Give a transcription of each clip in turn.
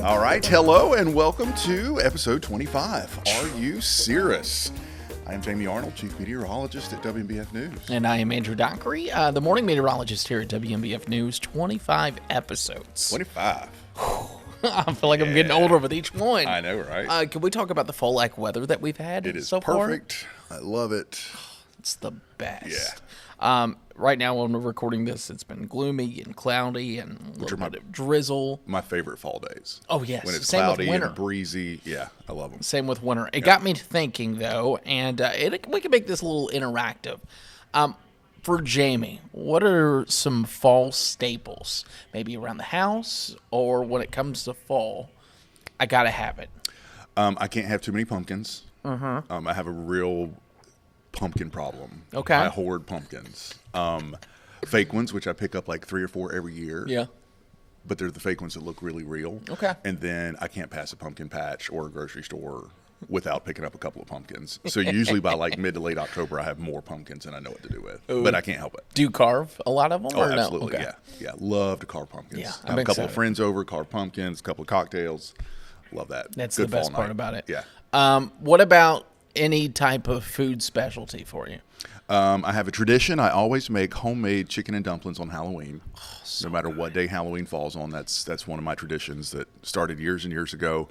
All right, hello and welcome to episode 25. Are you Cirrus? I am Jamie Arnold, Chief Meteorologist at WMBF News. And I am Andrew Dockery, the morning meteorologist here at WMBF News. 25 episodes. 25. I feel like I'm getting older with each one. I know, right? Can we talk about the fall-like weather that we've had It is so far? perfect. I love it. It's the best. Yeah. Right now, when we're recording this, it's been gloomy and cloudy and a little bit of drizzle. My favorite fall days. Oh, yes. When it's Same with cloudy winter. and breezy. Yeah, I love them. Same with winter. It got me thinking, though, and we can make this a little interactive. For Jamie, what are some fall staples? Maybe around the house, or when it comes to fall, I got to have it. I can't have too many pumpkins. I have a real pumpkin problem. Okay. I hoard pumpkins. Fake ones, which I pick up like 3 or 4 every year. Yeah. But they're the fake ones that look really real. Okay. And then I can't pass a pumpkin patch or a grocery store without picking up a couple of pumpkins. So usually by like mid to late October, I have more pumpkins than I know what to do with. Ooh. But I can't help it. Do you carve a lot of them? Oh, or absolutely. No? Okay. Yeah. Love to carve pumpkins. Yeah, I have a couple of friends over, carve pumpkins, a couple of cocktails. Love that. That's Good the best fall part night. about it. Yeah. What about any type of food specialty for you? I have a tradition. I always make homemade chicken and dumplings on Halloween. No matter what day Halloween falls on, that's one of my traditions that started years and years ago.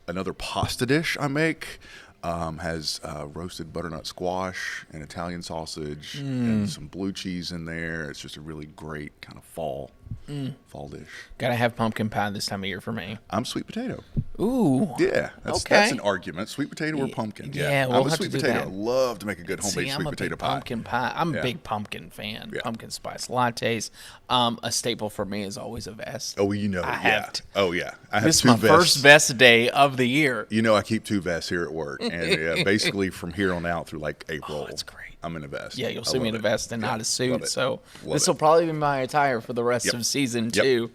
Another pasta dish I make has roasted butternut squash and Italian sausage and some blue cheese in there. It's just a really great kind of fall dish. Gotta have pumpkin pie this time of year for me. I'm sweet potato. Ooh. Yeah, that's an argument. Sweet potato or pumpkin. Yeah, we'll I'm a have sweet to do potato. that. I love to make a good homemade I'm sweet a potato big pie. pumpkin pie. I'm Yeah. a big pumpkin fan. Yeah. Pumpkin spice lattes. A staple for me is always a vest. Oh, you know, I yeah. have Oh, yeah. I have This is two my vests. first vest day of the year. You know, I keep 2 vests here at work, and basically from here on out through like April, that's great. I'm in a vest. Yeah, you'll I see me in love a it. vest and not a Love suit. it. So Love this it. will probably be my attire for the rest Yep. of season Yep. 2,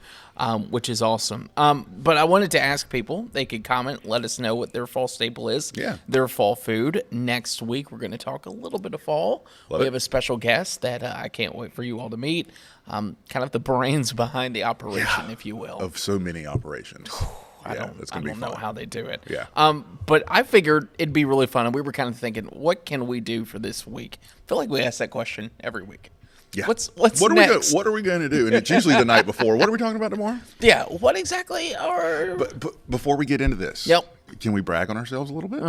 which is awesome. But I wanted to ask people, they could comment, let us know what their fall staple is, Yeah. their fall food. Next week, we're going to talk a little bit of fall. Love we it. have a special guest that I can't wait for you all to meet. Kind of the brains behind the operation, if you will. Of so many operations. I Yeah, don't, it's I gonna be don't know fun. how they do it. Yeah. But I figured it'd be really fun, and we were kind of thinking, what can we do for this week? I feel like we ask that question every week. Yeah. What's what next? What are we going to do? And it's usually the night before. What are we talking about tomorrow? Yeah, what exactly are... But before we get into this, Yep. can we brag on ourselves a little bit?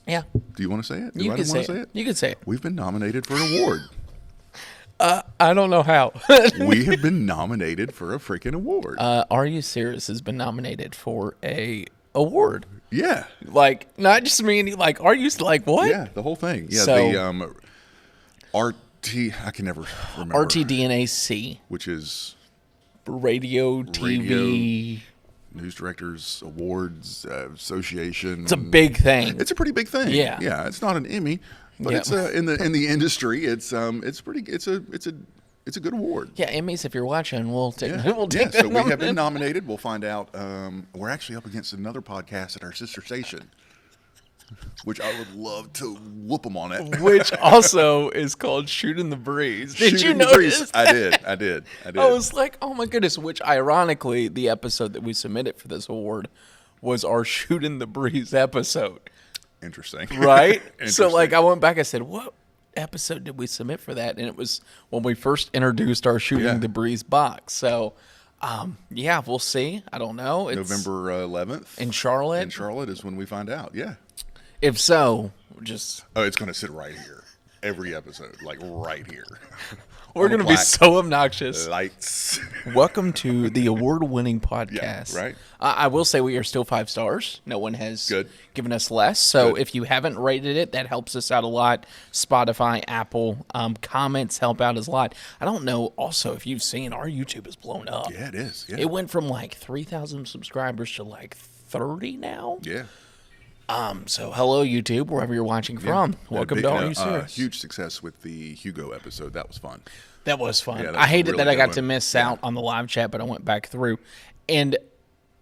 Yeah, Do you want to say it? Do you I can want say to it. You can say it. We've been nominated for an award. I don't know how. We have been nominated for a freaking award. Are You Serious has been nominated for a award. Yeah. Like, not just me, like, are you, like, what? Yeah, the whole thing. Yeah, So- the I can never remember. RTDNAC, Which is radio, TV. News Directors Awards Association. It's a big thing. It's a pretty big thing. Yeah. Yeah, it's not an Emmy, but Yeah. it's in the industry, it's a good award. Yeah, Emmys, if you're watching, we'll take Yeah. we'll Yeah, take that so we have nomination. been nominated. We'll find out. We're actually up against another podcast at our sister station, which I would love to whoop them on it. Which also is called Shooting the Breeze. Did you Shooting the breeze. notice? I did. I was like, oh my goodness, which ironically, the episode that we submitted for this award was our Shooting the Breeze episode, Interesting. right? So Interesting. like I went back, I said, what episode did we submit for that? And it was when we first introduced our Shooting Yeah. the Breeze box. So yeah, we'll see. I don't know. It's November 11th in Charlotte. In Charlotte is when we find out. Yeah. If so, just Oh, it's going to sit right here. Every episode, like right here. we're On a going to be plaque. so obnoxious. Lights. Welcome to the award-winning podcast. Yeah, right. I will say we are still 5 stars. No one has Good. given us less. So Good. if you haven't rated it, that helps us out a lot. Spotify, Apple, comments help out us a lot. I don't know also if you've seen our YouTube is blown up. Yeah, it is. Yeah. It went from like 3,000 subscribers to like 30 now. Yeah. So hello YouTube, wherever you're watching from. Welcome to Are You Serious? Huge success with the Hugo episode. That was fun. That was fun. Yeah, that I was a hated really that I good got one. to miss out on the live chat, but I went back through. And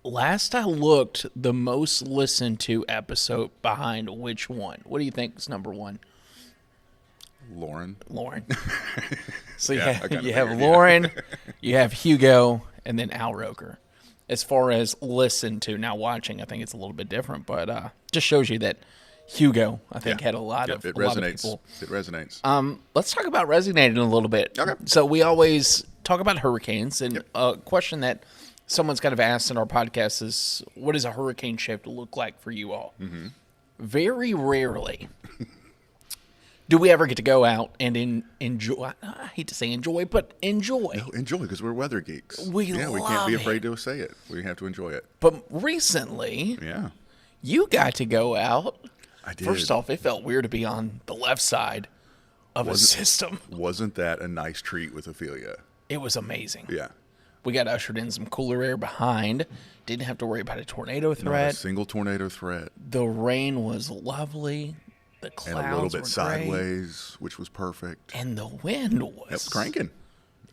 last I looked, the most listened to episode behind which one? What do you think is number one? Lauren. Lauren. So Yeah, I kinda you have figured, yeah. Lauren, you have Hugo, and then Al Roker. As far as listen to, now watching, I think it's a little bit different, but just shows you that Hugo, I think, had a lot of it a lot of resonates. people. It resonates. Let's talk about resonating a little bit. Okay. So we always talk about hurricanes, and a question that someone's kind of asked in our podcast is, what does a hurricane shift look like for you all? Mm-hmm. Very rarely do we ever get to go out and enjoy. I hate to say enjoy, but enjoy. No, enjoy, because we're weather geeks. We can't be love afraid to say it. We have to enjoy it. But recently, Yeah, you got to go out. I did. First off, it felt weird to be on the left side of a system. Wasn't that a nice treat with Ophelia? It was amazing. Yeah. We got ushered in some cooler air behind. Didn't have to worry about a tornado threat. Not a single tornado threat. The rain was lovely. The clouds And a little bit were sideways, which was perfect. great. And the wind was It was cranking.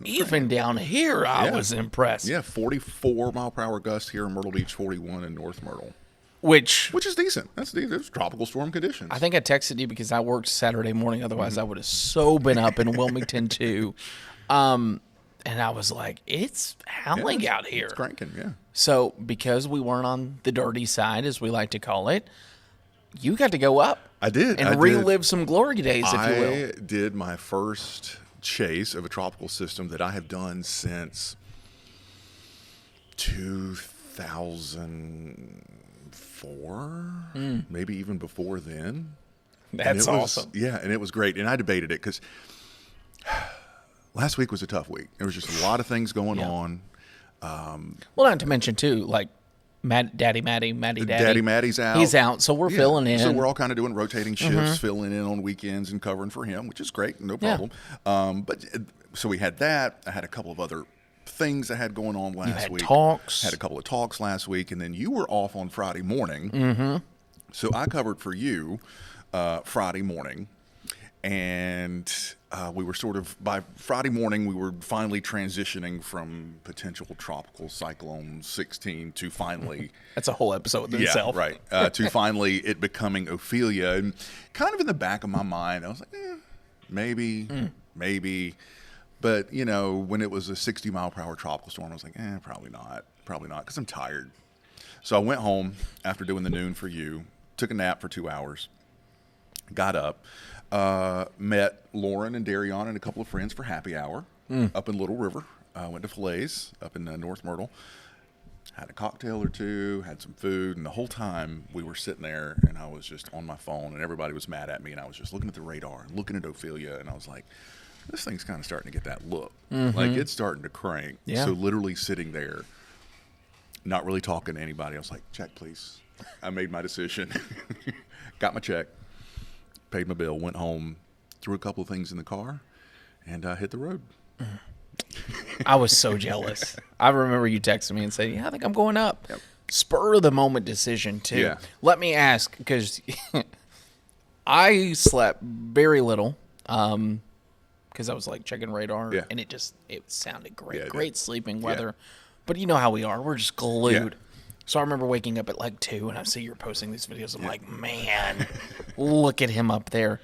even down here. I was impressed. Yeah, 44 mile per hour gusts here in Myrtle Beach, 41 in North Myrtle. Which Which is decent. That's tropical storm conditions. I think I texted you because I worked Saturday morning. Otherwise, I would have so been up in Wilmington too. And I was like, it's howling out here. It's cranking, yeah. So because we weren't on the dirty side, as we like to call it, you got to go up. I did. And relive some glory days, if you will. I did my first chase of a tropical system that I have done since 2004, maybe even before then. That's awesome. Yeah, and it was great. And I debated it because last week was a tough week. There was just a lot of things going on. Well, not to mention, too, like Daddy Matty's out. He's out, so we're filling in. So we're all kind of doing rotating shifts, filling in on weekends and covering for him, which is great, no problem. So we had that. I had a couple of other things I had going on last week. Talks. Had a couple of talks last week, and then you were off on Friday morning. So I covered for you Friday morning, and we were sort of, by Friday morning, we were finally transitioning from potential tropical cyclone 16 to finally... That's a whole episode within itself. Right. To finally it becoming Ophelia. And kind of in the back of my mind, I was like, maybe. But, you know, when it was a 60 mile per hour tropical storm, I was like, probably not, because I'm tired. So I went home after doing the noon for you, took a nap for 2 hours, got up, met Lauren and Darion and a couple of friends for happy hour up in Little River. Went to Fillets up in North Myrtle. Had a cocktail or two, had some food, and the whole time we were sitting there, and I was just on my phone, and everybody was mad at me, and I was just looking at the radar and looking at Ophelia, and I was like, this thing's kind of starting to get that look. Like, it's starting to crank. Yeah. So literally sitting there, not really talking to anybody, I was like, check, please. I made my decision. Got my check. Paid my bill, went home, threw a couple of things in the car, and hit the road. I was so jealous. I remember you texting me and saying, I think I'm going up. Yep. Spur of the moment decision, too. Yeah. Let me ask, because I slept very little because I was like checking radar, and it sounded great. Yeah, great sleeping weather. But you know how we are. We're just glued. Yeah. So I remember waking up at like 2, and I see you're posting these videos. I'm like, man, look at him up there.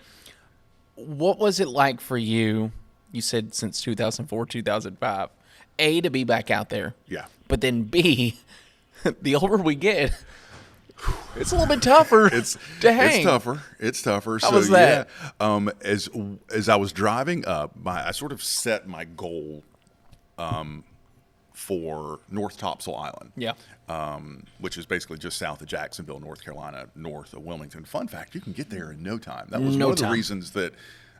What was it like for you? You said since 2004, 2005. A, to be back out there. Yeah. But then B, the older we get, it's a little bit tougher to hang. It's tougher. How was that? Yeah, as I was driving up, I sort of set my goal for North Topsail Island. Yeah. Which is basically just south of Jacksonville, North Carolina, north of Wilmington. Fun fact, you can get there in no time. That was one of the reasons that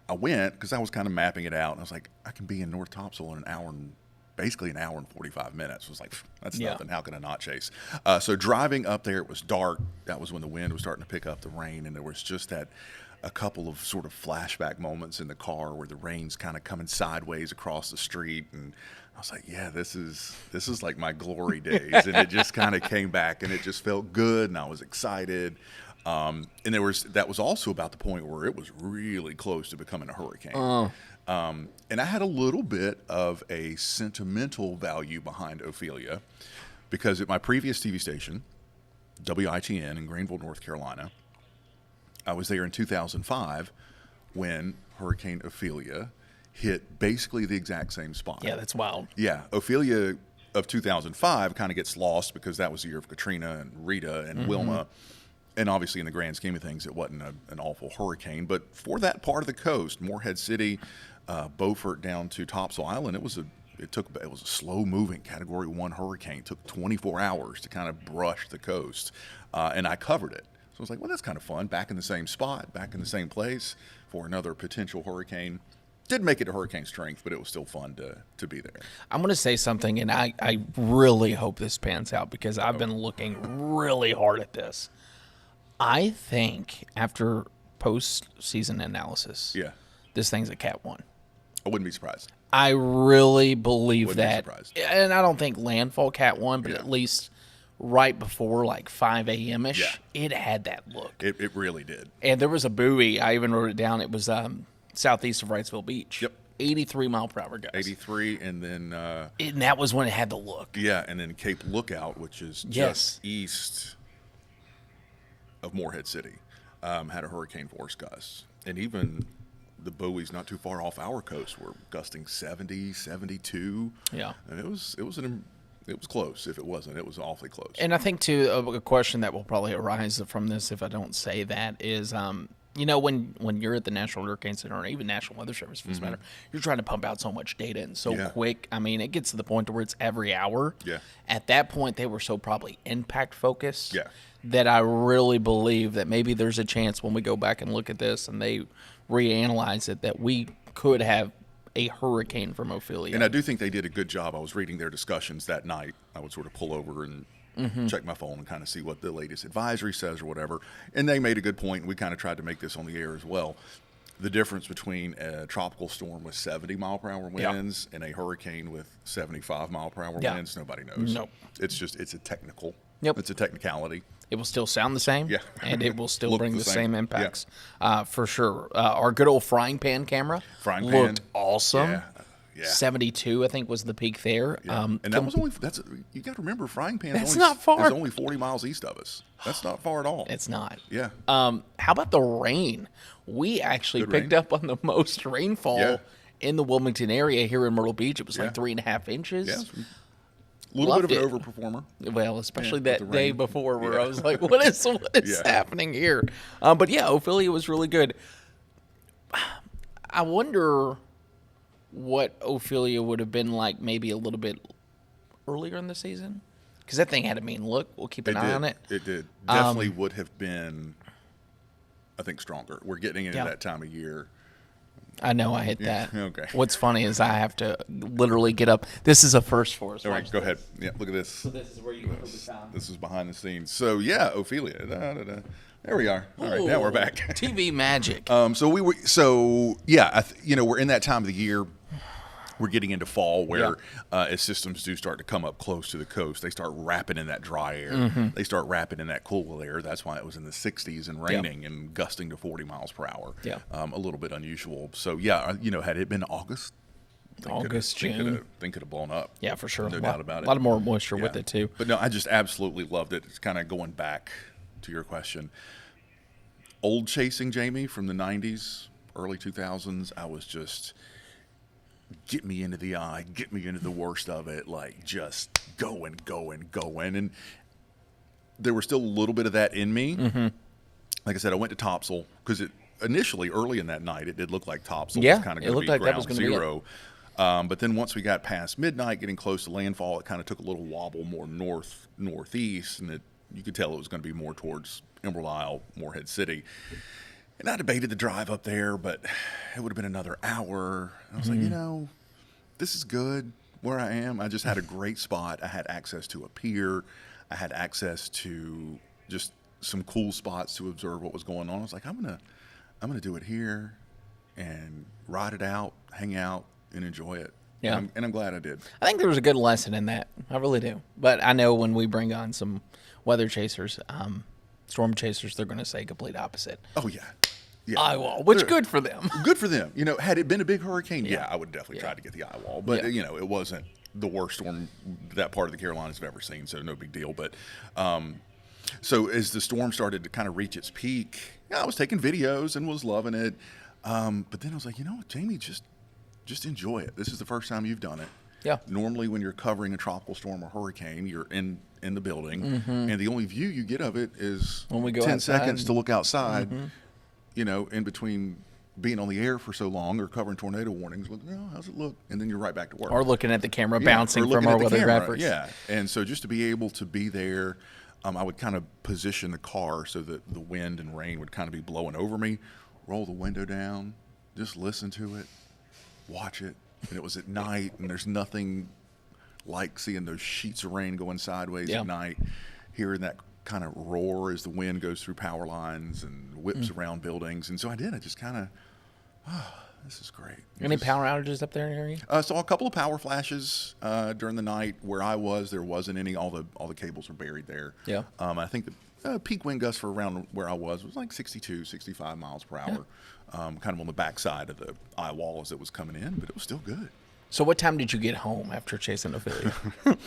I went, because I was kind of mapping it out, and I was like, I can be in North Topsail in basically an hour and 45 minutes. I was like, that's nothing. How can I not chase? So driving up there, it was dark. That was when the wind was starting to pick up the rain, and there was just a couple of sort of flashback moments in the car where the rain's kind of coming sideways across the street, and I was like, yeah, this is like my glory days. And it just kind of came back, and it just felt good, and I was excited. And that was also about the point where it was really close to becoming a hurricane. And I had a little bit of a sentimental value behind Ophelia, because at my previous TV station, WITN in Greenville, North Carolina, I was there in 2005 when Hurricane Ophelia hit basically the exact same spot. Yeah, that's wild. Yeah, Ophelia of 2005 kind of gets lost because that was the year of Katrina and Rita and Wilma. And obviously, in the grand scheme of things, it wasn't an awful hurricane. But for that part of the coast, Morehead City, Beaufort down to Topsail Island, it was a slow-moving Category 1 hurricane. It took 24 hours to kind of brush the coast, and I covered it. So I was like, well, that's kind of fun. Back in the same spot, back in the same place for another potential hurricane. Didn't make it to hurricane strength, but it was still fun to be there. I'm going to say something, and I really hope this pans out because I've been looking really hard at this. I think after post-season analysis, this thing's a Cat 1. I wouldn't be surprised. I really believe Wouldn't that. be surprised. And I don't think landfall Cat 1, but at least right before like 5 a.m.-ish, it had that look. It really did. And there was a buoy. I even wrote it down. It was southeast of Wrightsville Beach. Yep. 83 mile per hour guys. 83, and then... and that was when it had the look. Yeah, and then Cape Lookout, which is just east of Morehead City, had a hurricane force gust. And even the buoys not too far off our coast were gusting 70, 72. Yeah. And it was close. If it wasn't, it was awfully close. And I think, too, a question that will probably arise from this if I don't say that is... when you're at the National Hurricane Center or even National Weather Service for this matter, you're trying to pump out so much data and so quick. I mean, it gets to the point where it's every hour. Yeah. At that point, they were so probably impact focused Yeah. that I really believe that maybe there's a chance when we go back and look at this and they reanalyze it that we could have a hurricane from Ophelia. And I do think they did a good job. I was reading their discussions that night. I would sort of pull over and check my phone and kind of see what the latest advisory says or whatever. And they made a good point, and we kind of tried to make this on the air as well. The difference between a tropical storm with 70 mile per hour winds and a hurricane with 75 mile per hour winds, nobody knows. Nope. It's a technical. Yep. It's a technicality. It will still sound the same, and it will still look bring the same impacts, for sure. Our good old frying pan camera looked awesome. Yeah. 72, I think, was the peak there. Yeah. And that was you got to remember, Frying Pan is not far. only 40 miles east of us. That's not far at all. It's not. Yeah. How about the rain? We actually picked up on the most rainfall in the Wilmington area here in Myrtle Beach. It was like 3.5 inches. Yeah. A little bit of an overperformer. Well, especially that day before where I was like, what is happening here? But yeah, Ophelia was really good. I wonder what Ophelia would have been like maybe a little bit earlier in the season. Because that thing had a mean look. We'll keep an eye on it. It did. Definitely would have been, I think, stronger. We're getting into that time of year. I know I hit that. Okay. What's funny is I have to literally get up. This is a first for us. All right, go ahead. Yeah, look at this. So this is where you put the sound. This is behind the scenes. So, yeah, Ophelia. There we are. All right, now we're back. TV magic. We're in that time of the year. We're getting into fall where as systems do start to come up close to the coast, they start wrapping in that dry air. They start wrapping in that cool air. That's why it was in the 60s and raining and gusting to 40 miles per hour. Yeah. A little bit unusual. So, had it been August, June, thing could have blown up. Yeah, for sure. No doubt about it. A lot of more moisture with it, too. But no, I just absolutely loved it. It's kind of going back to your question. Old chasing Jamie from the 90s, early 2000s, I was just... get me into the eye, get me into the worst of it, like just going. And there was still a little bit of that in me. Like I said, I went to Topsail because initially, early in that night, it did look like Topsail was kind of going to be ground zero. But then once we got past midnight, getting close to landfall, it kind of took a little wobble more northeast, and you could tell it was going to be more towards Emerald Isle, Morehead City. And I debated the drive up there, but it would have been another hour. I was like, this is good where I am. I just had a great spot. I had access to a pier. I had access to just some cool spots to observe what was going on. I was like, I'm gonna do it here and ride it out, hang out, and enjoy it. Yeah. And I'm glad I did. I think there was a good lesson in that. I really do. But I know when we bring on some weather chasers, storm chasers, they're going to say complete opposite. Oh, yeah. Eye wall, which good for them. Good for them. Had it been a big hurricane, I would definitely try to get the eye wall. But, it wasn't the worst storm that part of the Carolinas have ever seen, so no big deal. But so as the storm started to kind of reach its peak, I was taking videos and was loving it. But then I was like, Jamie, just enjoy it. This is the first time you've done it. Yeah. Normally, when you're covering a tropical storm or hurricane, you're in the building, and the only view you get of it is When we go 10 outside. seconds to look outside, in between being on the air for so long or covering tornado warnings. Look, how's it look? And then you're right back to work. Or looking at the camera Yeah, bouncing or from looking our at the weather camera. graphics. Yeah, and so just to be able to be there, I would kind of position the car so that the wind and rain would kind of be blowing over me, roll the window down, just listen to it, watch it. And it was at night, and there's nothing like seeing those sheets of rain going sideways at night, hearing that kind of roar as the wind goes through power lines and whips around buildings. And so I just kind of, this is great. Any power outages up there in the area? Saw a couple of power flashes during the night. Where I was, there wasn't any. All the cables are buried there. Yeah. I think the peak wind gust for around where I was like 62, 65 miles per hour, kind of on the backside of the eye wall as it was coming in, but it was still good. So what time did you get home after chasing Ophelia?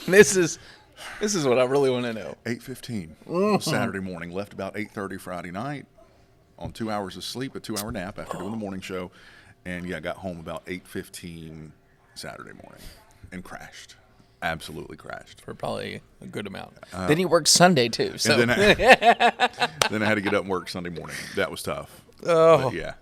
This is what I really want to know. 8:15 Saturday morning. Left about 8:30 Friday night on 2 hours of sleep, a 2-hour nap after doing the morning show. And got home about 8:15 Saturday morning and crashed. Absolutely crashed. For probably a good amount. Then you worked Sunday too. So And then I had to get up and work Sunday morning. That was tough. Oh. But yeah.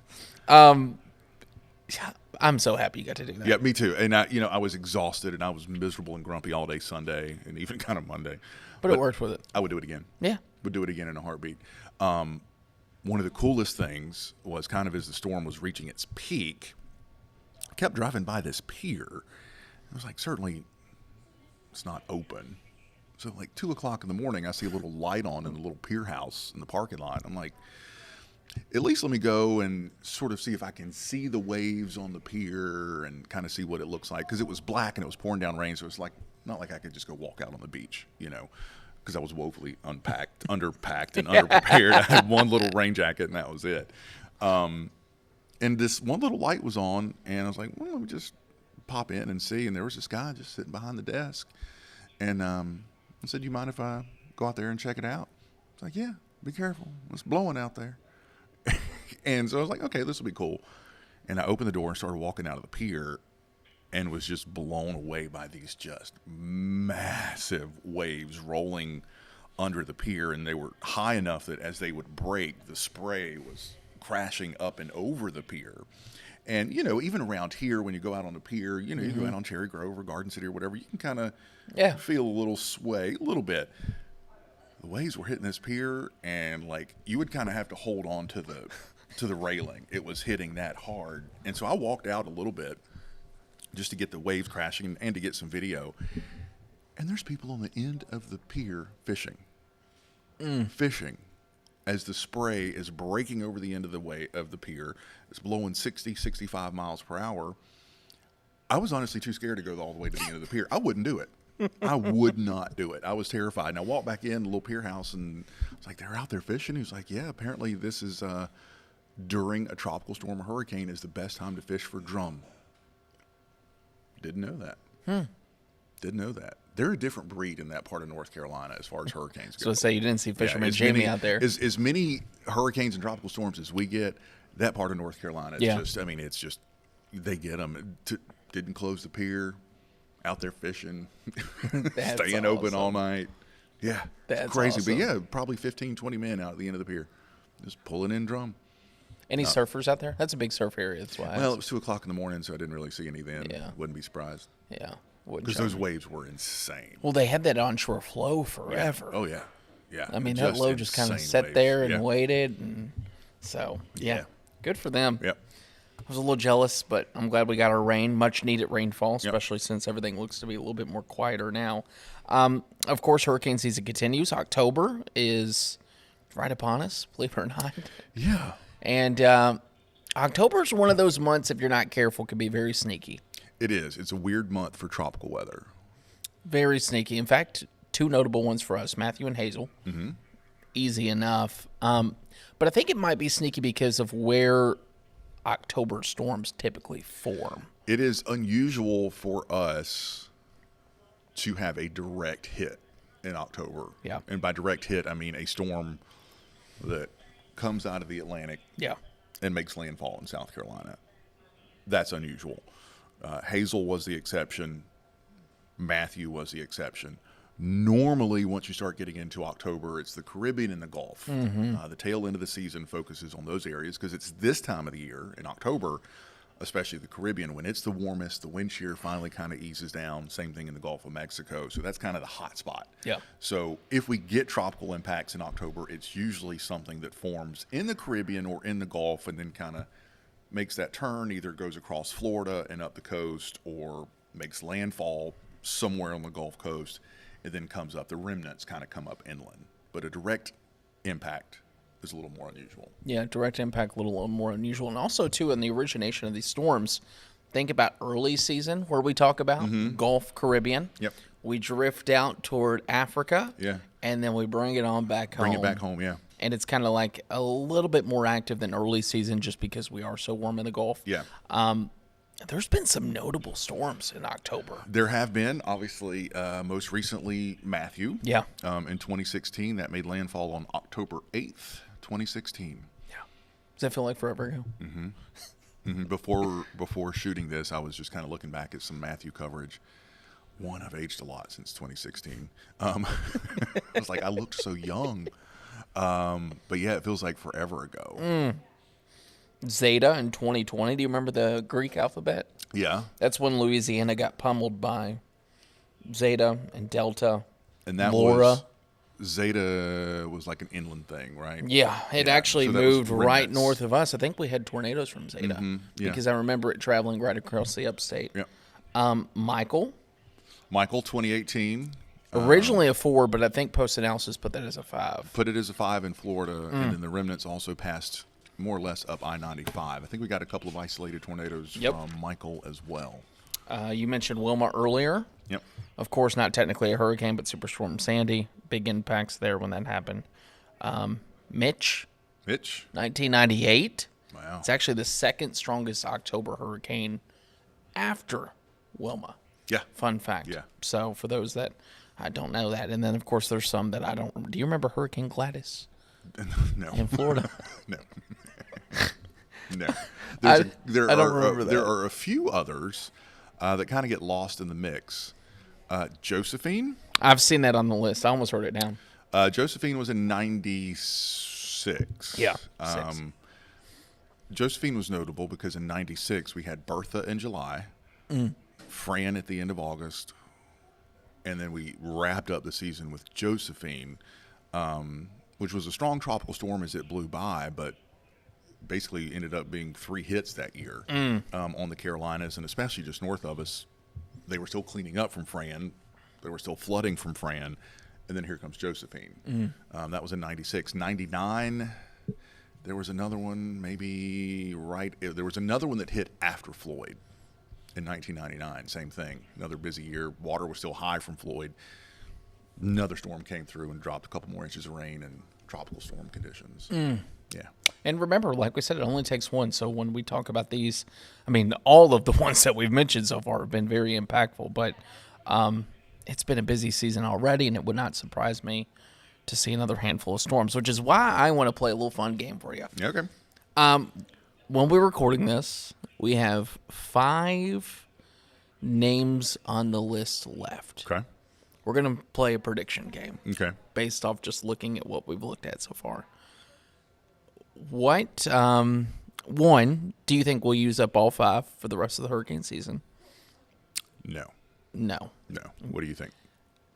I'm so happy you got to do that. Yeah, me too. And I was exhausted and I was miserable and grumpy all day Sunday and even kind of Monday. But it worked with it. I would do it again. Yeah. Would do it again in a heartbeat. One of the coolest things was kind of as the storm was reaching its peak, I kept driving by this pier. I was like, certainly it's not open. So like 2 o'clock in the morning, I see a little light on in the little pier house in the parking lot. I'm like, at least let me go and sort of see if I can see the waves on the pier and kind of see what it looks like. Because it was black and it was pouring down rain, so it's like not like I could just go walk out on the beach, because I was woefully underpacked, and underprepared. I had one little rain jacket, and that was it. And this one little light was on, and I was like, well, let me just pop in and see. And there was this guy just sitting behind the desk. And I said, you mind if I go out there and check it out? It's like, yeah, be careful. It's blowing out there. And so I was like, okay, this will be cool. And I opened the door and started walking out of the pier and was just blown away by these just massive waves rolling under the pier. And they were high enough that as they would break, the spray was crashing up and over the pier. And, even around here, when you go out on the pier, you go out on Cherry Grove or Garden City or whatever, you can kind of feel a little sway, a little bit. The waves were hitting this pier, and you would kind of have to hold on to the railing. It was hitting that hard. And so I walked out a little bit just to get the waves crashing and to get some video. And there's people on the end of the pier fishing. Fishing. As the spray is breaking over the end of the pier, it's blowing 60, 65 miles per hour. I was honestly too scared to go all the way to the end of the pier. I wouldn't do it. I would not do it. I was terrified. And I walked back in the little pier house, and I was like, they're out there fishing? He was like, yeah, apparently this is during a tropical storm or hurricane is the best time to fish for drum. Didn't know that. Didn't know that. They're a different breed in that part of North Carolina as far as hurricanes go. So say you didn't see Fisherman Jamie out there. As many hurricanes and tropical storms as we get, that part of North Carolina is it's just, they get them. Didn't close the pier, out there fishing, staying open all night. Yeah, That's crazy. awesome. But yeah, probably 15, 20 men out at the end of the pier, just pulling in drum. Any surfers out there? That's a big surf area. That's why. Well, it was 2 o'clock in the morning, so I didn't really see any then. Yeah. Wouldn't be surprised. Yeah. Because those waves were insane. Well, they had that onshore flow forever. Oh, yeah. Yeah. I mean, that low just kind of insane sat there waves. and waited. And so, yeah. Good for them. Yep. I was a little jealous, but I'm glad we got our rain, much needed rainfall, especially since everything looks to be a little bit more quieter now. Of course, hurricane season continues. October is right upon us, believe it or not. Yeah. And October is one of those months, if you're not careful, can be very sneaky. It is. It's a weird month for tropical weather. Very sneaky. In fact, two notable ones for us, Matthew and Hazel. Mm-hmm. Easy enough. But I think it might be sneaky because of where October storms typically form. It is unusual for us to have a direct hit in October. Yeah. And by direct hit, I mean a storm that comes out of the Atlantic and makes landfall in South Carolina. That's unusual. Hazel was the exception. Matthew was the exception. Normally, once you start getting into October, it's the Caribbean and the Gulf. The tail end of the season focuses on those areas because it's this time of the year in October, especially the Caribbean, when it's the warmest, the wind shear finally kind of eases down. Same thing in the Gulf of Mexico. So that's kind of the hot spot. Yeah. So if we get tropical impacts in October, it's usually something that forms in the Caribbean or in the Gulf and then kind of makes that turn, either goes across Florida and up the coast or makes landfall somewhere on the Gulf Coast. It then comes up. The remnants kind of come up inland. But a direct impact is a little more unusual. Yeah, direct impact a little more unusual. And also, too, in the origination of these storms, think about early season where we talk about Gulf, Caribbean. Yep. We drift out toward Africa. Yeah. And then we bring it on back home. Bring it back home, yeah. And it's kind of like a little bit more active than early season just because we are so warm in the Gulf. Yeah. There's been some notable storms in October. There have been, obviously, most recently Matthew. Yeah. In 2016, that made landfall on October 8th, 2016. Yeah. Does that feel like forever ago? Before shooting this, I was just kind of looking back at some Matthew coverage. One, I've aged a lot since 2016. I was like, I looked so young. But yeah, it feels like forever ago. Zeta in 2020. Do you remember the Greek alphabet? Yeah. That's when Louisiana got pummeled by Zeta and Delta. And that Laura. Zeta was like an inland thing, right? Yeah, it actually So that moved was right remnants. north of us. I think we had tornadoes from Zeta yeah. because I remember it traveling right across the upstate. Yeah. Michael, 2018. originally a 4, but I think post-analysis put that as a 5. Put it as a 5 in Florida, and then the remnants also passed more or less up I-95. I think we got a couple of isolated tornadoes from Michael as well. You mentioned Wilma earlier. Yep. Of course, not technically a hurricane, but Superstorm Sandy. Big impacts there when that happened. Mitch, 1998. Wow. It's actually the second strongest October hurricane after Wilma. Yeah. Fun fact. Yeah. So for those that I don't know that, and then of course there's some that I don't. Do you remember Hurricane Gladys No. in Florida? No. No. I don't remember that. There are a few others that kind of get lost in the mix. Josephine. I've seen that on the list. I almost wrote it down. Josephine was in 96. Yeah. Josephine was notable because in 96 we had Bertha in July, Fran at the end of August, and then we wrapped up the season with Josephine, which was a strong tropical storm as it blew by, but basically ended up being 3 hits that year on the Carolinas, and especially just north of us. They were still cleaning up from Fran. They were still flooding from Fran. And then here comes Josephine. That was in 96. 99, there was another one there was another one that hit after Floyd in 1999. Same thing. Another busy year. Water was still high from Floyd. Another storm came through and dropped a couple more inches of rain and tropical storm conditions. Yeah. And remember, like we said, it only takes one. So when we talk about these, I mean, all of the ones that we've mentioned so far have been very impactful. But it's been a busy season already, and it would not surprise me to see another handful of storms, which is why I want to play a little fun game for you. Okay. When we're recording this, we have 5 names on the list left. Okay. We're going to play a prediction game. Okay. Based off just looking at what we've looked at so far. What, one, do you think we'll use up all 5 for the rest of the hurricane season? No. No. What do you think?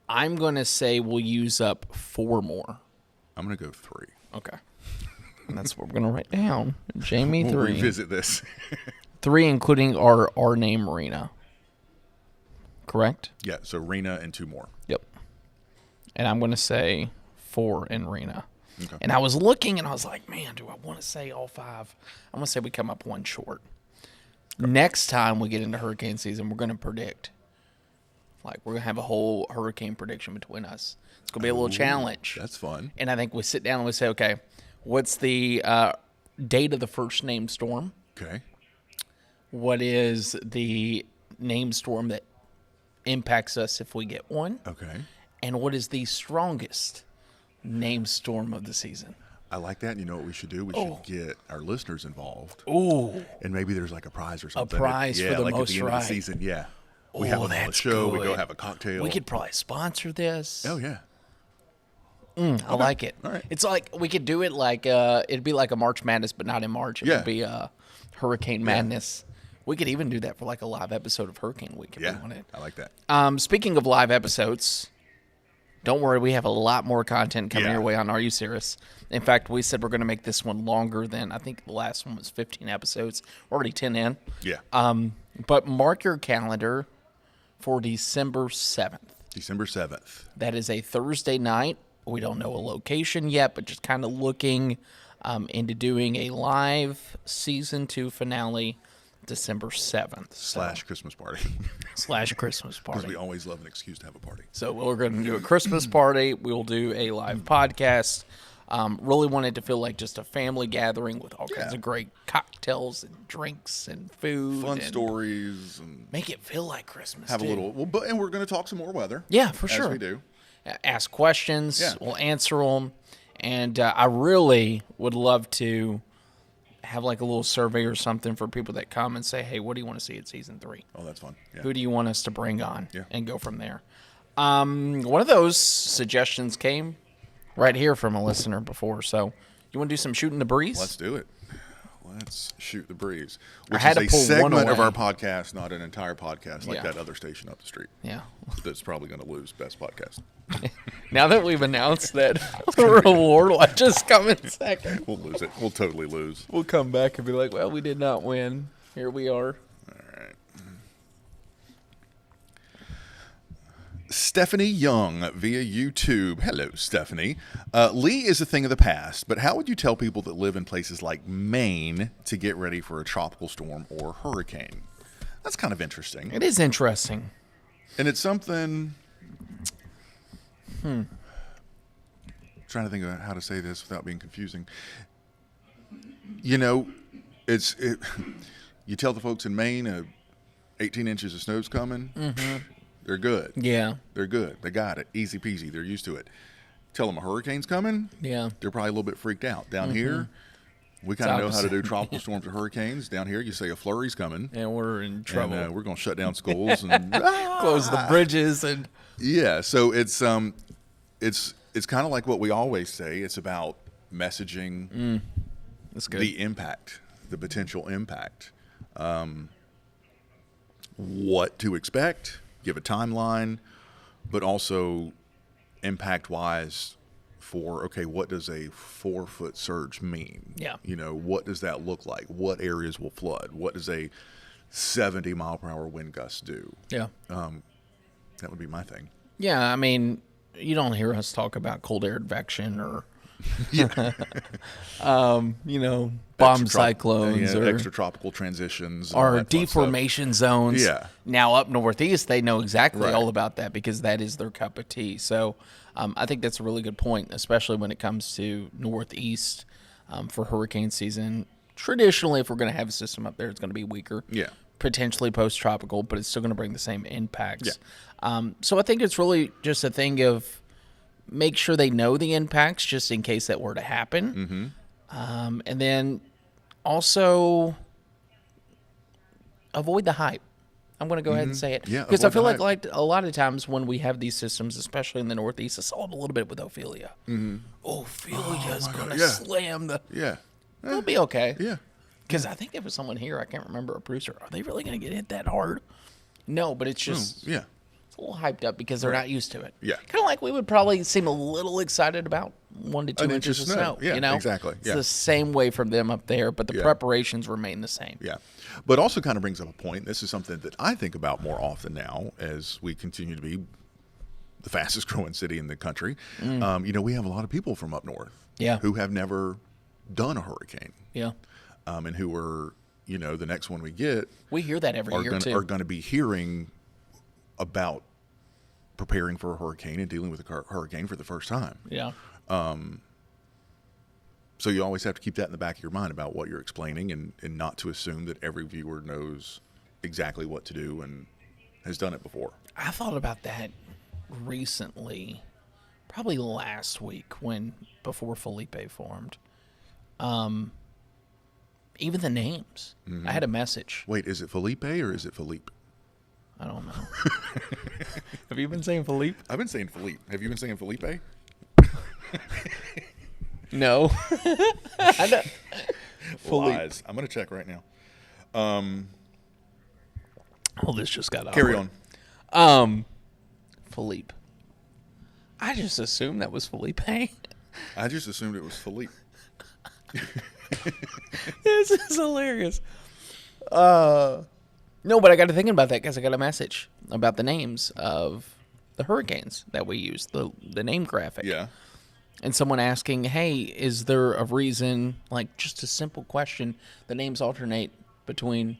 I'm going to say we'll use up 4 more. I'm going to go 3. Okay. And that's what we're going to write down. Jamie, 3. We'll revisit this. 3, including our name, Rena. Correct? Yeah, so Rena and 2 more. Yep. And I'm going to say 4 in Rena. Okay. And I was looking, and I was like, man, do I want to say all 5? I'm going to say we come up 1 short. Okay. Next time we get into hurricane season, we're going to predict. Like, we're going to have a whole hurricane prediction between us. It's going to be a little challenge. That's fun. And I think we sit down and we say, okay, what's the date of the first named storm? Okay. What is the named storm that impacts us if we get one? Okay. And what is the strongest named storm of the season? I like that. You know what we should do? We should get our listeners involved. Ooh. And maybe there's like a prize or something. A prize for the like most at the end right. of the season. Yeah. We have them on the show. Good. We go have a cocktail. We could probably sponsor this. Oh, yeah. I like it. All right. It's like we could do it like it'd be like a March Madness, but not in March. It would be Hurricane Madness. We could even do that for like a live episode of Hurricane Week if we wanted. I like that. Speaking of live episodes, don't worry, we have a lot more content coming your way on Are You Cirrus? In fact, we said we're going to make this one longer than, I think the last one was 15 episodes. We're already 10 in. Yeah. But mark your calendar for December 7th. December 7th. That is a Thursday night. We don't know a location yet, but just kind of looking into doing a live season 2 finale December 7th. Slash Christmas party. Slash Christmas party. Because we always love an excuse to have a party. So we're going to do a Christmas party. We'll do a live podcast. Really wanted to feel like just a family gathering with all kinds of great cocktails and drinks and food. Fun stories. And make it feel like Christmas, have a little, and we're going to talk some more weather. Yeah, for sure. As we do. Ask questions. Yeah. We'll answer them. And I really would love to have like a little survey or something for people that come and say, hey, what do you want to see in season 3? Oh, that's fun. Yeah. Who do you want us to bring on? Yeah. And go from there. One of those suggestions came right here from a listener before. So you want to do some shooting the breeze? Let's do it. Let's shoot the breeze. Which is a segment of our podcast, not an entire podcast like that other station up the street. Yeah. That's probably going to lose best podcast. Now that we've announced that the reward will just come in second. We'll lose it. We'll totally lose. We'll come back and be like, well, we did not win. Here we are. All right. Stephanie Young via YouTube. Hello, Stephanie. Lee is a thing of the past, but how would you tell people that live in places like Maine to get ready for a tropical storm or hurricane? That's kind of interesting. It is interesting. And it's something... Trying to think about how to say this without being confusing. You know, you tell the folks in Maine 18 inches of snow's coming. Mm-hmm. They're good. Yeah. They're good. They got it. Easy peasy. They're used to it. Tell them a hurricane's coming. Yeah. They're probably a little bit freaked out. Down here, we kind of know how to do tropical storms or hurricanes. Down here, you say a flurry's coming. And we're in trouble. And we're going to shut down schools and close the bridges. And yeah, so it's kind of like what we always say. It's about messaging That's good. the impact, the potential impact, what to expect, give a timeline, but also impact-wise for, okay, what does a 4-foot surge mean? Yeah. You know, what does that look like? What areas will flood? What does a 70-mile-per-hour wind gust do? Yeah. That would be my thing. Yeah, I mean, you don't hear us talk about cold air advection or, bomb cyclones or extratropical transitions or deformation zones. Yeah. Now up northeast, they know exactly all about that because that is their cup of tea. So I think that's a really good point, especially when it comes to northeast for hurricane season. Traditionally, if we're going to have a system up there, it's going to be weaker. Yeah. Potentially post-tropical, but it's still going to bring the same impacts. Yeah. So I think it's really just a thing of make sure they know the impacts just in case that were to happen. Mm-hmm. And then also avoid the hype. I'm going to go ahead and say it. Yeah, because I feel like a lot of times when we have these systems, especially in the Northeast, I saw it a little bit with Ophelia. Mm-hmm. Ophelia's going to slam the... Yeah. It'll be okay. Yeah. Because I think there was someone here, I can't remember, a producer. Are they really going to get hit that hard? No, but it's just... Yeah. It's a little hyped up because they're not used to it. Yeah. Kind of like we would probably seem a little excited about 1 to 2 inches of snow. Yeah, you know? exactly. It's the same way from them up there, but the preparations remain the same. Yeah. But also kind of brings up a point. This is something that I think about more often now as we continue to be the fastest growing city in the country. We have a lot of people from up north who have never done a hurricane. Yeah. And who are, the next one we get. We hear that every year, too. Are going to be hearing about preparing for a hurricane and dealing with a hurricane for the first time. Yeah. So you always have to keep that in the back of your mind about what you're explaining and not to assume that every viewer knows exactly what to do and has done it before. I thought about that recently, probably last week before Felipe formed. Even the names. Mm-hmm. I had a message. Wait, is it Felipe or is it Philippe? I don't know. Have you been saying Philippe? I've been saying Philippe. Have you been saying Felipe? No. Philippe. Lies. I'm going to check right now. Oh, this just got Carry awkward. on. Philippe. I just assumed that was Felipe. I just assumed it was Philippe. This is hilarious. No, but I got to thinking about that because I got a message about the names of the hurricanes that we use, the name graphic. Yeah. And someone asking, hey, is there a reason, like just a simple question, the names alternate between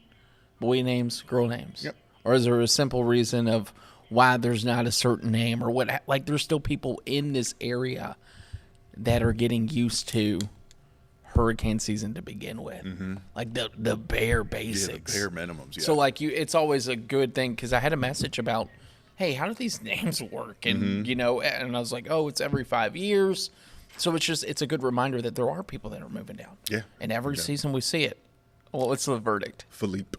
boy names, girl names? Yep. Or is there a simple reason of why there's not a certain name or what? Like there's still people in this area that are getting used to hurricane season to begin with. Mm-hmm. Like the bare basics. Yeah, the bare minimums, yeah. So like it's always a good thing because I had a message about, hey, how do these names work? And, you know, and I was like, oh, it's every 5 years. So it's a good reminder that there are people that are moving down. Yeah. And every season we see it. Well, what's the verdict? Philippe.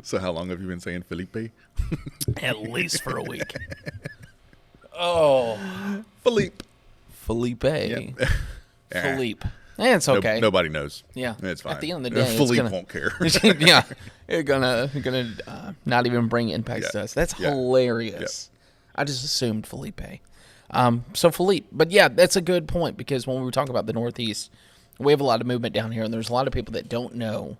So how long have you been saying Felipe? At least for a week. Oh. Philippe. Felipe. Yep. Philippe. It's okay. Nobody knows. Yeah. It's fine. At the end of the day, Philippe won't care. Yeah. You're gonna not even bring impacts to us. That's hilarious. I just assumed Felipe. So Philippe. But yeah, that's a good point because when we were talking about the Northeast, we have a lot of movement down here, and there's a lot of people that don't know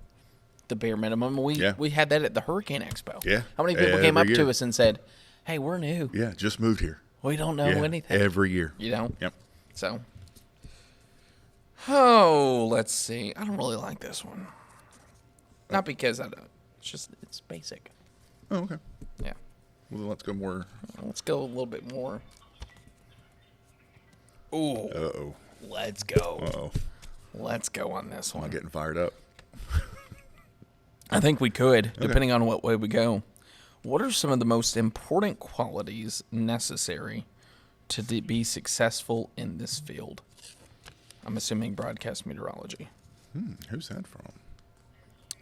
the bare minimum. We had that at the Hurricane Expo. Yeah. How many people came up to us and said, hey, we're new. Yeah, just moved here. We don't know anything. Every year. You know? Yep. So, let's see. I don't really like this one. Not because I don't. It's just, it's basic. Oh, okay. Yeah. Well, let's go more. Let's go a little bit more. Ooh. Uh-oh. Let's go. Uh-oh. Let's go on this one. I'm getting fired up. I think we could, depending on what way we go. What are some of the most important qualities necessary to be successful in this field? I'm assuming broadcast meteorology. Who's that from?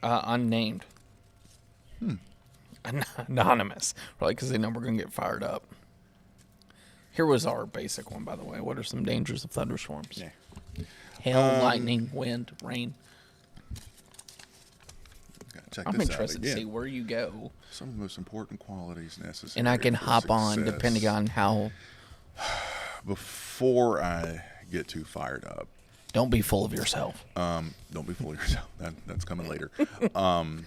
Unnamed. Anonymous. Probably because they know we're going to get fired up. Here was our basic one, by the way. What are some dangers of thunderstorms? Yeah. Hail, lightning, wind, rain. Check I'm this interested out to again. see where you go. Some of the most important qualities necessary. And I can for hop on success. depending on how. Before I get too fired up, Don't be full of yourself. don't be full of yourself. That's coming later. And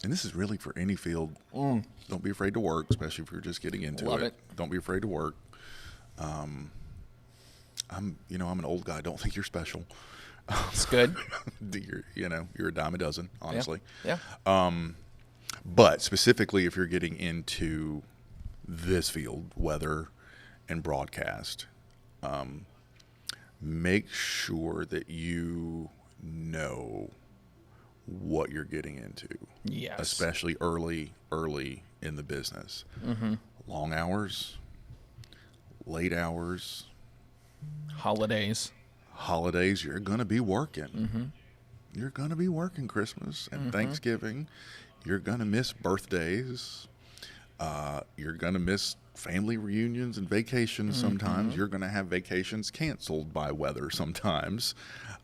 this is really for any field. Don't be afraid to work, especially if you're just getting into Love it. Don't be afraid to work. I'm an old guy. Don't think you're special. It's good. You're a dime a dozen, honestly. Yeah. But specifically, if you're getting into this field, weather and broadcast, make sure that you know what you're getting into. Yes. Especially early in the business. Mm-hmm. Long hours, late hours, Holidays, you're going to be working. Mm-hmm. You're going to be working Christmas and Thanksgiving. You're going to miss birthdays. You're going to miss family reunions and vacations sometimes. You're going to have vacations canceled by weather sometimes.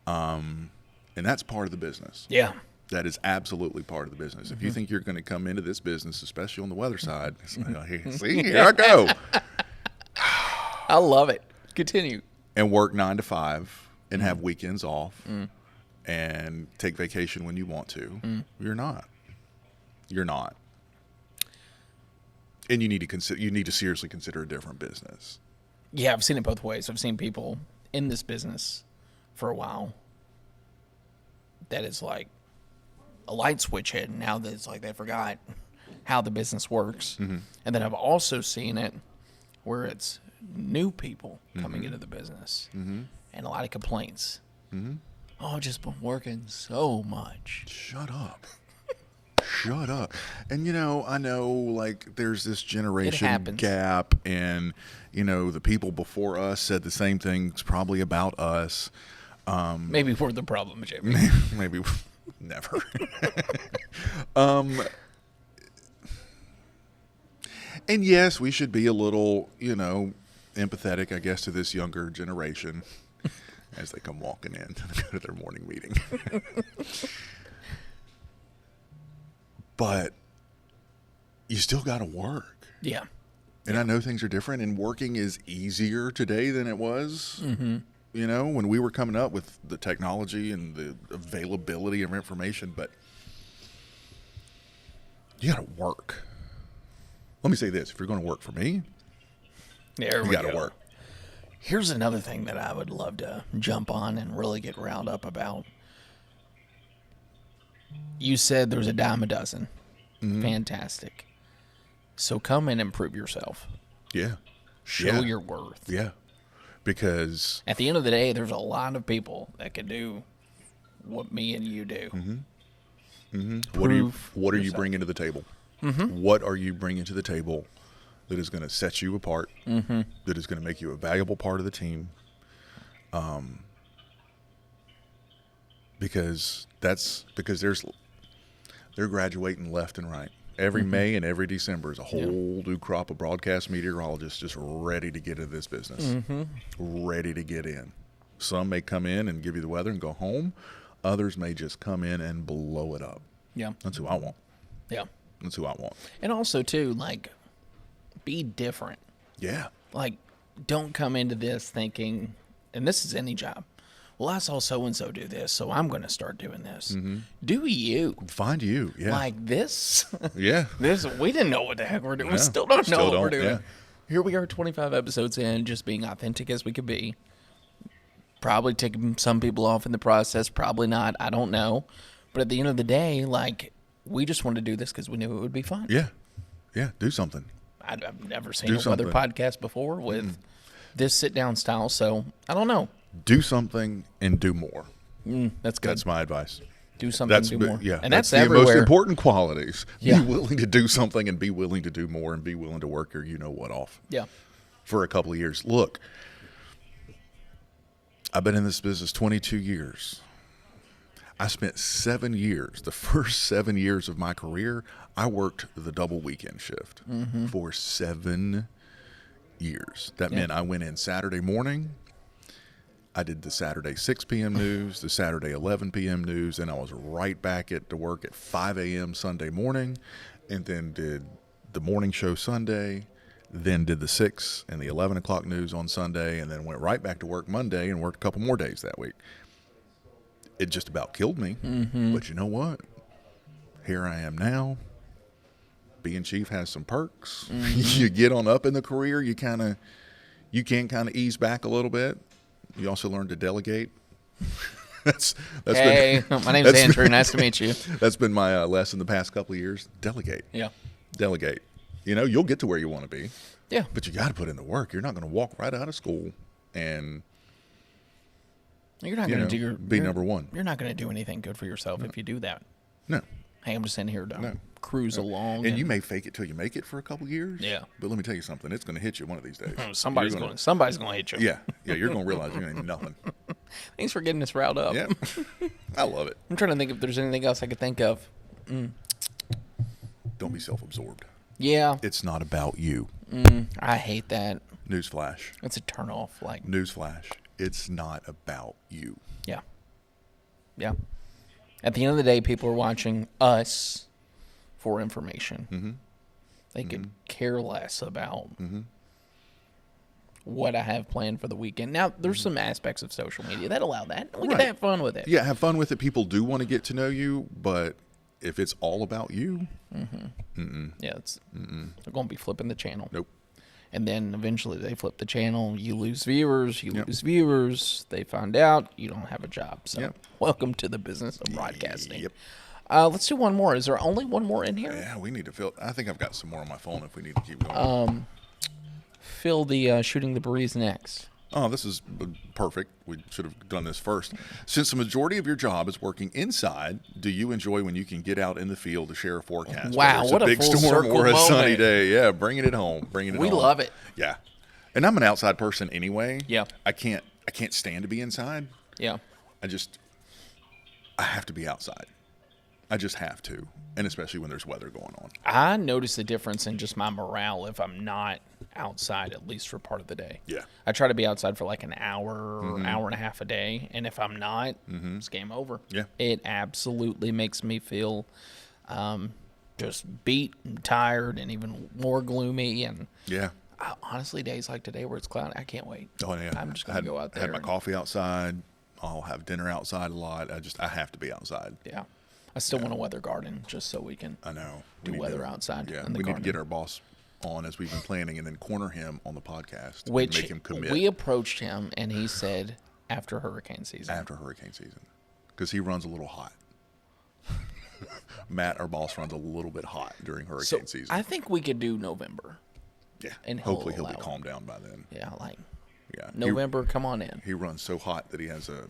And that's part of the business. Yeah. That is absolutely part of the business. If you think you're going to come into this business, especially on the weather side, it's like, see, here I go. I love it. Continue. And work 9 to 5 and have weekends off and take vacation when you want to. You're not. And you need to seriously consider a different business. Yeah, I've seen it both ways. I've seen people in this business for a while that is like a light switch hit, and now that it's like they forgot how the business works. And then I've also seen it where it's new people coming into the business and a lot of complaints. Oh, I've just been working so much. Shut up. Shut up. And, I know, like, there's this generation gap, and, the people before us said the same things probably about us. Maybe we're the problem, Jamie. Maybe never. And yes, we should be a little, empathetic, I guess, to this younger generation as they come walking in to go to their morning meeting. But you still got to work. Yeah. And I know things are different, and working is easier today than it was. When we were coming up with the technology and the availability of information, but you got to work. Let me say this. If you're going to work for me, you got to work. Here's another thing that I would love to jump on and really get riled up about. You said there's a dime a dozen. Fantastic. So come in and prove yourself. Yeah. Show your worth. Yeah. Because at the end of the day, there's a lot of people that can do what me and you do. What are you bringing to the table? What are you bringing to the table that is going to set you apart, that is going to make you a valuable part of the team? Because they're graduating left and right. Every May and every December is a whole new crop of broadcast meteorologists just ready to get into this business, ready to get in. Some may come in and give you the weather and go home. Others may just come in and blow it up. Yeah. That's who I want. Yeah. That's who I want. And also, too, be different. Yeah. Don't come into this thinking, and this is any job, well, I saw so-and-so do this, so I'm going to start doing this. Do you. Find you, yeah. This? Yeah. We didn't know what the heck we're doing. We still don't know what we're doing. Yeah. Here we are 25 episodes in, just being authentic as we could be. Probably taking some people off in the process, probably not. I don't know. But at the end of the day, we just wanted to do this because we knew it would be fun. Yeah. Yeah, do something. I've never seen a weather podcast before with this sit-down style, so I don't know. Do something and do more. That's good. That's my advice. Do something, do more. Yeah, and that's everywhere. Most important qualities. Yeah. Be willing to do something and be willing to do more and be willing to work your you-know-what off. Yeah. For a couple of years. Look, I've been in this business 22 years. I spent 7 years, the first 7 years of my career, I worked the double weekend shift for 7 years. That meant I went in Saturday morning. I did the Saturday 6 p.m. news, the Saturday 11 p.m. news, and I was right back to work at 5 a.m. Sunday morning, and then did the morning show Sunday, then did the 6 and the 11 o'clock news on Sunday, and then went right back to work Monday and worked a couple more days that week. It just about killed me, but you know what? Here I am now. Being chief has some perks. You get on up in the career, you can kind of ease back a little bit. You also learn to delegate. That's hey, my name's Andrew. Nice to meet you. That's been my lesson the past couple of years. Delegate. Yeah. Delegate. You'll get to where you want to be. Yeah. But you got to put in the work. You're not going to walk right out of school and you're not going to be number one. You're not going to do anything good for yourself if you do that. No. Hey, I'm just in here to cruise along. And you may fake it till you make it for a couple years. Yeah. But let me tell you something. It's going to hit you one of these days. Somebody's going to hit you. Yeah. Yeah, you're going to realize you ain't nothing. Thanks for getting us riled up. Yeah. I love it. I'm trying to think if there's anything else I could think of. Don't be self-absorbed. Yeah. It's not about you. I hate that. Newsflash. It's a turnoff. Newsflash. It's not about you. Yeah. Yeah. At the end of the day, people are watching us for information. They could care less about what I have planned for the weekend. Now, there's some aspects of social media that allow that. We can have fun with it. Yeah, have fun with it. People do want to get to know you, but if it's all about you, yeah, they're going to be flipping the channel. Nope. And then eventually they flip the channel. You lose viewers. Lose viewers. They find out you don't have a job. So welcome to the business of broadcasting. Yep. Let's do one more. Is there only one more in here? Yeah, we need to fill. I think I've got some more on my phone if we need to keep going. Fill the shooting the breeze next. Oh, this is perfect. We should have done this first. Since the majority of your job is working inside, do you enjoy when you can get out in the field to share a forecast? Wow, what a big full storm circle or a sunny moment. day. Yeah, bringing it home. We love it. Yeah. And I'm an outside person anyway. Yeah. I can't stand to be inside. Yeah. I have to be outside. I just have to, and especially when there's weather going on. I notice the difference in just my morale if I'm not outside, at least for part of the day. Yeah. I try to be outside for like an hour or hour and a half a day, and if I'm not, it's game over. Yeah. It absolutely makes me feel just beat and tired and even more gloomy. And Yeah. honestly, days like today where it's cloudy, I can't wait. Oh yeah. I'm just going to go out there. I had my coffee outside. I'll have dinner outside a lot. I have to be outside. Yeah. I still want a weather garden just so we can I know. do weather outside. Yeah. In the We garden. need to get our boss on as we've been planning, and then corner him on the podcast, and Which make him commit we approached him, and he said after hurricane season. after hurricane season, because he runs a little hot. Matt, our boss, runs a little bit hot during hurricane season. I think we could do November. Yeah. and Hopefully he'll be allow it. calmed down by then. Yeah, like Yeah. November, come on in. He runs so hot that he has a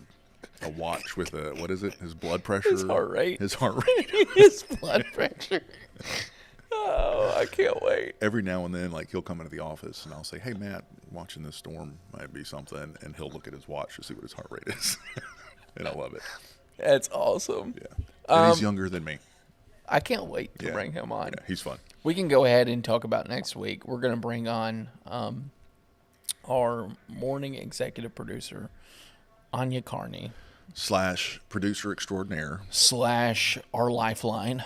watch with what is it? His blood pressure. His heart rate. His heart rate. His blood pressure. Oh, I can't wait. Every now and then, like, he'll come into the office and I'll say, "Hey, Matt, watching this storm might be something," and he'll look at his watch to see what his heart rate is, and I love it. That's awesome. Yeah, and he's younger than me. I can't wait to Yeah. bring him on. Yeah, he's fun. We can go ahead and talk about next week. We're going to bring on our morning executive producer, Anya Carney, / producer extraordinaire, / our lifeline.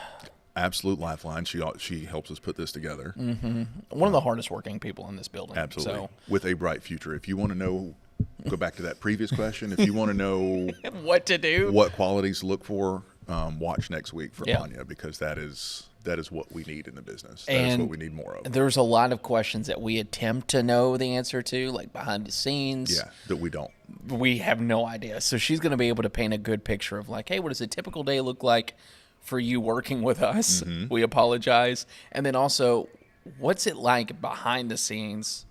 absolute lifeline. She helps us put this together. One of the hardest working people in this building. Absolutely, So, with a bright future. If you want to know, go back to that previous question. If you want to know what to do? what qualities to look for, watch next week for Yeah. Anya, because that is what we need in the business. That is And what we need more of. There's a lot of questions that we attempt to know the answer to, like behind the scenes. Yeah, that we don't. We have no idea. So she's going to be able to paint a good picture of like, hey, what does a typical day look like for you working with us? We apologize. And then also, what's it like behind the scenes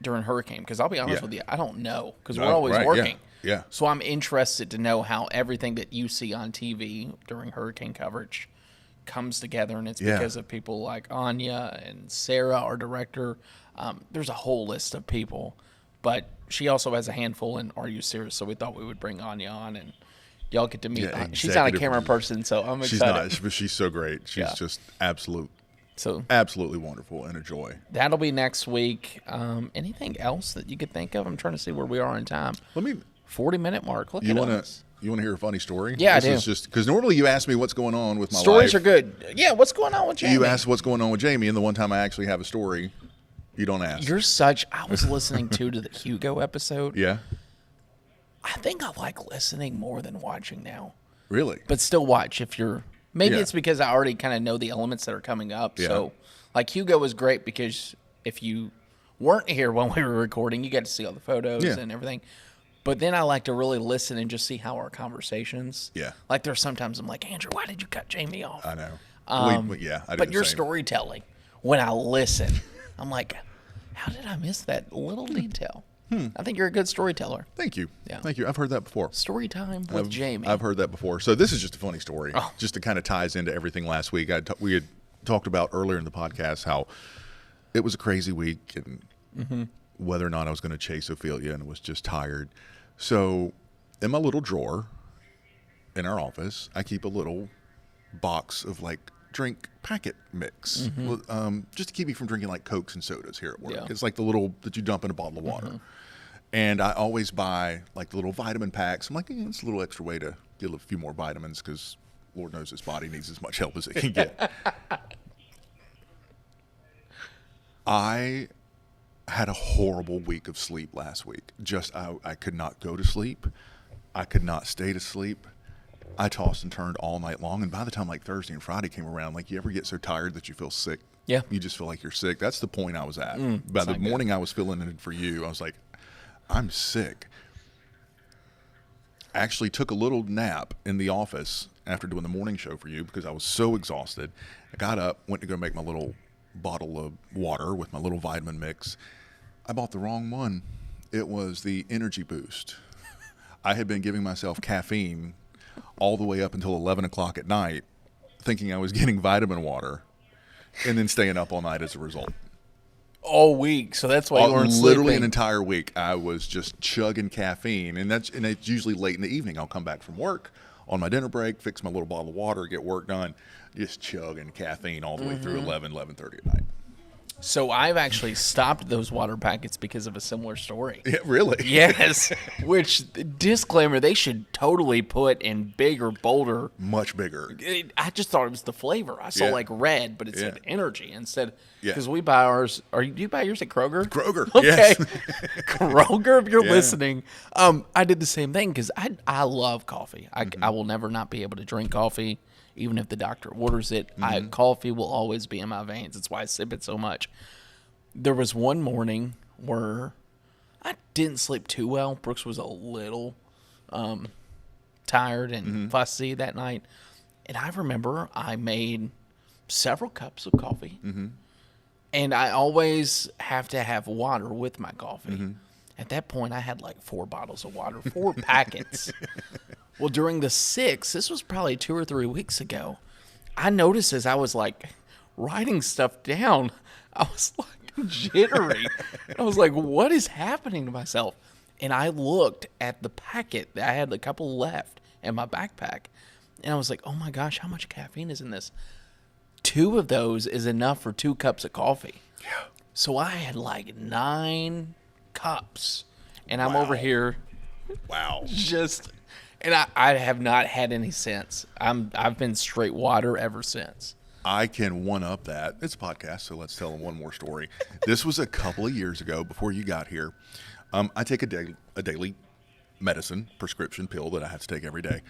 during hurricane? Because I'll be honest Yeah. with you, I don't know because No, we're always right, yeah, working. yeah. So I'm interested to know how everything that you see on TV during hurricane coverage comes together, and it's Yeah. because of people like Anya and Sarah, our director. There's a whole list of people, but she also has a handful in Are You Serious? So we thought we would bring Anya on, and y'all get to meet. Yeah, She's not a executive camera producer. person, so I'm She's excited. not, but she's so great. She's Yeah. just So absolutely wonderful and a joy. that'll be next week. Anything else that you could think of? I'm trying to see where we are in time. Let me. 40-minute mark. Look You at want us. to hear a funny story? Yeah, I this do. is just because normally you ask me what's going on with my Stories life. are good. Yeah, what's going on with Jamie? You ask what's going on with Jamie, and the one time I actually have a story, you don't ask. I was listening to the Hugo episode. Yeah, I think I like listening more than watching now. really. But still watch if you're maybe Yeah. it's because I already kind of know the elements that are coming up. Yeah. So like Hugo was great because if you weren't here when we were recording, you got to see all the photos Yeah. and everything. But then I like to really listen and just see how our conversations. Yeah. Like there's sometimes I'm like, Andrew, why did you cut Jamie off? I know. Yeah, I did But the your same. storytelling, when I listen, I'm like, how did I miss that little detail? I think you're a good storyteller. Thank you. Yeah. Thank you. I've heard that before. Story time with Jamie. I've heard that before. So this is just a funny story, just to kind of ties into everything last week. We had talked about earlier in the podcast how it was a crazy week and whether or not I was going to chase Ophelia, and was just tired. So in my little drawer in our office, I keep a little box of like drink packet mix, just to keep me from drinking like Cokes and sodas here at work. Yeah. It's like the little that you dump in a bottle of water. And I always buy like the little vitamin packs. I'm like, it's a little extra way to get a few more vitamins because Lord knows this body needs as much help as it can get. I had a horrible week of sleep last week. I could not go to sleep. I could not stay to sleep. I tossed and turned all night long. And by the time like Thursday and Friday came around, like you ever get so tired that you feel sick? Yeah. You just feel like you're sick. That's the point I was at. By it's the not good. morning I was feeling it for you, I was like, I'm sick. I actually took a little nap in the office after doing the morning show for you because I was so exhausted. I got up, went to go make my little bottle of water with my little vitamin mix. I bought the wrong one. It was the Energy Boost. I had been giving myself caffeine all the way up until 11 o'clock at night, thinking I was getting vitamin water, and then staying up all night as a result. all week, so that's why you weren't Literally sleeping. an entire week, I was just chugging caffeine, and it's usually late in the evening. I'll come back from work, on my dinner break, fix my little bottle of water, get work done, just chugging caffeine all the way through 11:30 at night. So I've actually stopped those water packets because of a similar story. Yeah, really? Yes. Which, disclaimer, they should totally put in bigger, bolder. Much bigger. I just thought it was the flavor. I saw like red, but it said energy instead. Yeah. Because we buy ours. Do you buy yours at Kroger? Kroger. Okay. Yes. Kroger, if you're listening. I did the same thing because I love coffee. I will never not be able to drink coffee. Even if the doctor orders it, coffee will always be in my veins. That's why I sip it so much. There was one morning where I didn't sleep too well. Brooks was a little tired and fussy that night. And I remember I made several cups of coffee. And I always have to have water with my coffee. At that point, I had like 4 bottles of water, 4 packets. Well, during the 6, this was probably 2 or 3 weeks ago, I noticed as I was like writing stuff down, I was like jittery. I was like, what is happening to myself? And I looked at the packet. I had a couple left in my backpack. And I was like, oh my gosh, how much caffeine is in this? 2 of those is enough for 2 cups of coffee. Yeah. So I had like 9 cups. And I'm over here. Wow. And I have not had any since. I've been straight water ever since. I can one-up that. It's a podcast, so let's tell them one more story. This was a couple of years ago before you got here. I take a daily medicine, prescription pill that I have to take every day.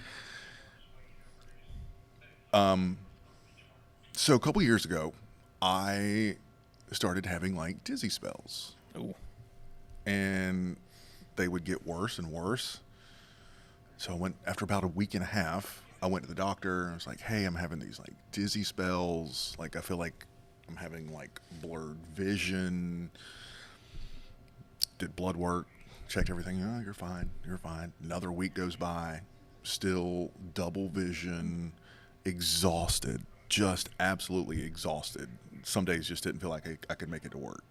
So a couple of years ago, I started having like dizzy spells. Ooh. And they would get worse and worse. So I went, after about a week and a half, I went to the doctor and I was like, hey, I'm having these like dizzy spells. Like I feel like I'm having like blurred vision. Did blood work, checked everything. Oh, you're fine. You're fine. Another week goes by, still double vision, exhausted, just absolutely exhausted. Some days just didn't feel like I could make it to work.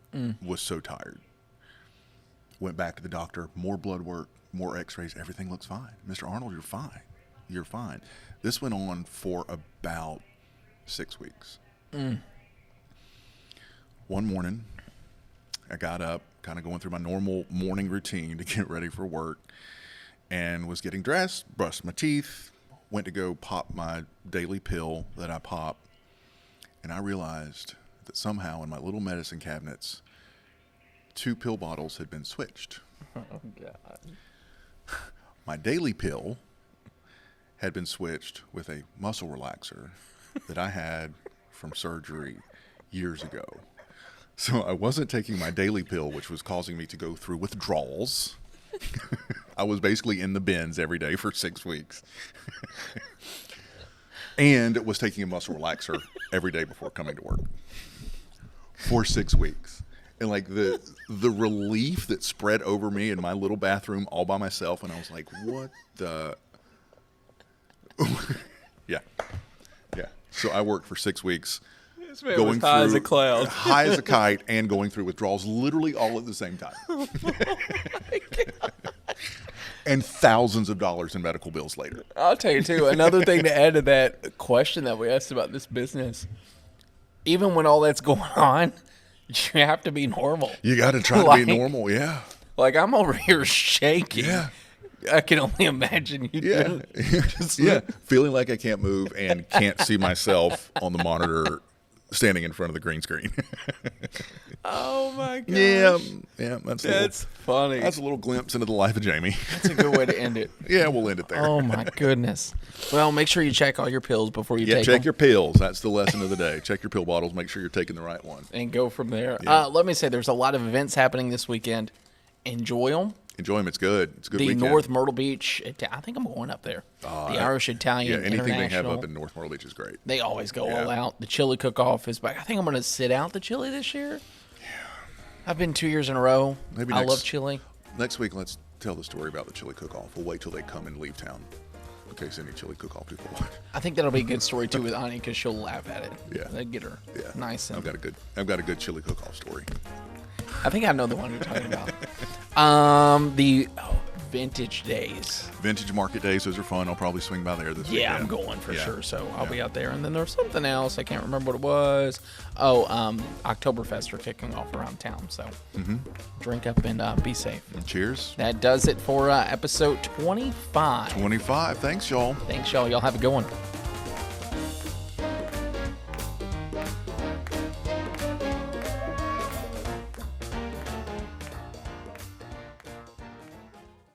Was so tired. Went back to the doctor, more blood work, more x-rays, everything looks fine. Mr. Arnold, you're fine. You're fine. This went on for about 6 weeks. One morning, I got up, kind of going through my normal morning routine to get ready for work, and was getting dressed, brushed my teeth, went to go pop my daily pill that I pop, and I realized that somehow in my little medicine cabinets, 2 pill bottles had been switched. Oh, God. My daily pill had been switched with a muscle relaxer that I had from surgery years ago. So I wasn't taking my daily pill, which was causing me to go through withdrawals. I was basically in the bins every day for 6 weeks. And was taking a muscle relaxer every day before coming to work for 6 weeks. And like the relief that spread over me in my little bathroom all by myself, and I was like, what the? Yeah. So I worked for 6 weeks. This man was high as a cloud. High as a kite, and going through withdrawals literally all at the same time. Oh my God. And thousands of dollars in medical bills later. I'll tell you, too, another thing to add to that question that we asked about this business, even when all that's going on, you have to be normal. You got to try to be normal, yeah. Like, I'm over here shaking. Yeah. I can only imagine you doing Yeah. Feeling like I can't move and can't see myself on the monitor standing in front of the green screen. Oh, my gosh. Yeah. That's funny. That's a little glimpse into the life of Jamie. That's a good way to end it. Yeah, we'll end it there. Oh, my goodness. Well, make sure you check all your pills before you take them. Check your pills. That's the lesson of the day. Check your pill bottles. Make sure you're taking the right one. And go from there. Yeah. Let me say, there's a lot of events happening this weekend. Enjoy them. Enjoy them. It's good. It's a good the weekend. North Myrtle Beach. I think I'm going up there. The Irish Italian anything they have International. up in North Myrtle Beach is great. They always go all out. The chili cook-off is back. I think I'm going to sit out the chili this year. Yeah. I've been 2 years in a row. Maybe I love chili. Next week, let's tell the story about the chili cook-off. We'll wait till they come and leave town in case any chili cook-off people watch. I think that'll be a good story, too, with Ani, because she'll laugh at it. Yeah. They get her nice. And I've got a good chili cook-off story. I think I know the one you're talking about. Vintage Days. Vintage Market Days, those are fun. I'll probably swing by there this weekend. Yeah, I'm going for sure. So I'll be out there. And then there's something else. I can't remember what it was. Oh, Oktoberfest are kicking off around town. So drink up and be safe. Cheers. That does it for episode 25. 25. Thanks, y'all. Thanks, y'all. Y'all have a good one.